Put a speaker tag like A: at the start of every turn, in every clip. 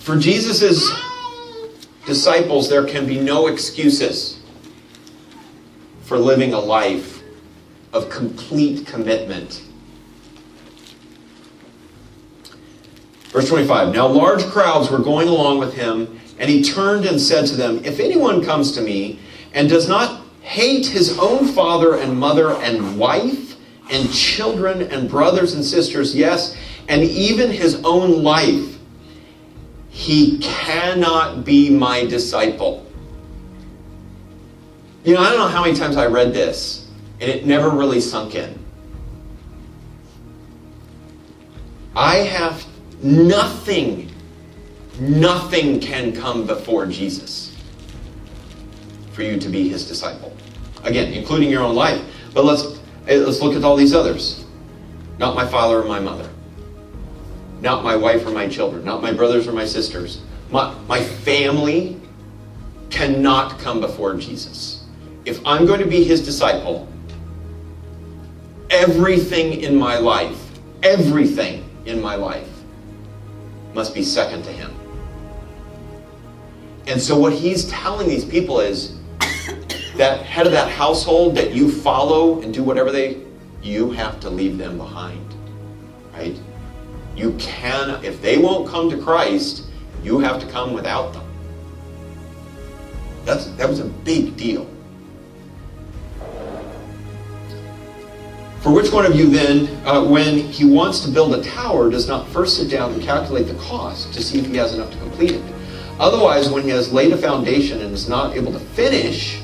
A: For Jesus' disciples, there can be no excuses for living a life of complete commitment. Verse 25, now large crowds were going along with him, and he turned and said to them, if anyone comes to me and does not hate his own father and mother and wife and children and brothers and sisters, yes, and even his own life, he cannot be my disciple. You know, I don't know how many times I read this, and it never really sunk in. I have nothing can come before Jesus for you to be his disciple. Again, including your own life. But let's look at all these others. Not my father or my mother. Not my wife or my children. Not my brothers or my sisters. My family cannot come before Jesus. If I'm going to be his disciple, everything in my life must be second to him. And so what he's telling these people is that head of that household that you follow and do whatever you have to leave them behind. Right? You can, if they won't come to Christ, you have to come without them. That was a big deal. For which one of you then, when he wants to build a tower, does not first sit down and calculate the cost to see if he has enough to complete it? Otherwise, when he has laid a foundation and is not able to finish,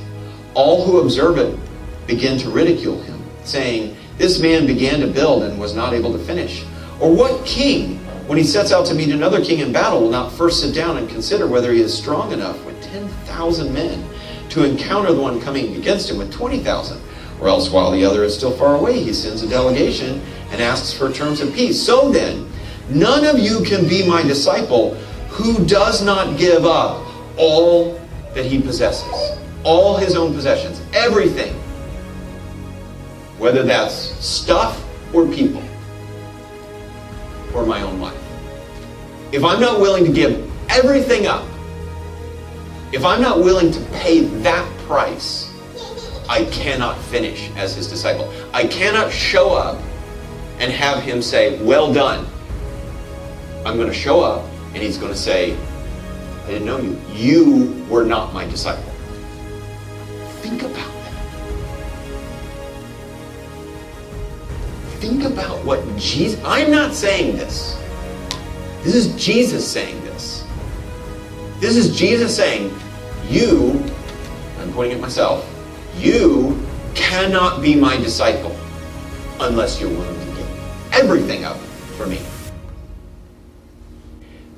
A: all who observe it begin to ridicule him, saying, this man began to build and was not able to finish. Or what king, when he sets out to meet another king in battle, will not first sit down and consider whether he is strong enough with 10,000 men to encounter the one coming against him with 20,000? Or else while the other is still far away, he sends a delegation and asks for terms of peace. So then, none of you can be my disciple who does not give up all that he possesses. All his own possessions. Everything. Whether that's stuff or people. Or my own life. If I'm not willing to give everything up, if I'm not willing to pay that price, I cannot finish as his disciple. I cannot show up and have him say, well done. I'm going to show up and he's going to say, I didn't know you. You were not my disciple. Think about that. Think about what Jesus... I'm not saying this. This is Jesus saying this. This is Jesus saying, you, I'm pointing at myself, you cannot be my disciple unless you're willing to give everything up for me.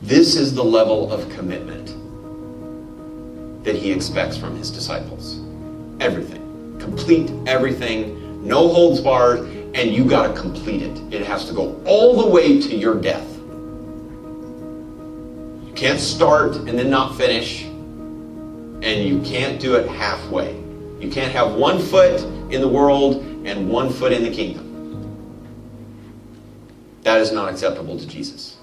A: This is the level of commitment that he expects from his disciples. Everything. Complete everything. No holds barred. And you got to complete it. It has to go all the way to your death. You can't start and then not finish. And you can't do it halfway. You can't have 1 foot in the world and 1 foot in the kingdom. That is not acceptable to Jesus.